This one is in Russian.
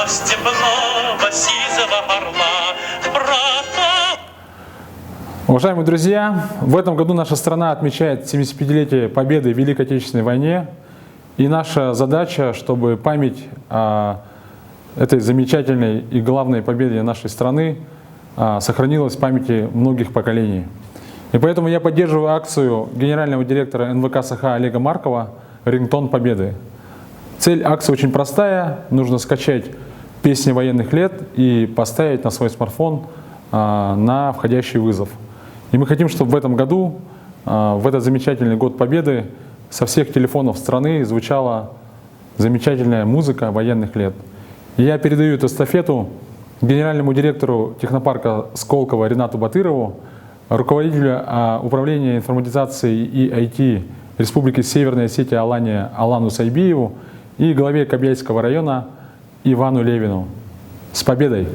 степного сизого орла, брата. Уважаемые друзья, в этом году наша страна отмечает 75-летие победы в Великой Отечественной войне. И наша задача, чтобы память о этой замечательной и главной победе нашей страны сохранилась в памяти многих поколений. И поэтому я поддерживаю акцию генерального директора НВК САХА Олега Маркова «Рингтон Победы». Цель акции очень простая. Нужно скачать песни военных лет и поставить на свой смартфон на входящий вызов. И мы хотим, чтобы в этом году, в этот замечательный год Победы, со всех телефонов страны звучала замечательная музыка военных лет. И я передаю эту эстафету генеральному директору технопарка Сколково Ринату Батырову, руководителю управления информатизации и IT Республики Северная Осетия Алания Алану Сайбиеву и главе Кобяйского района Ивану Левину. С победой!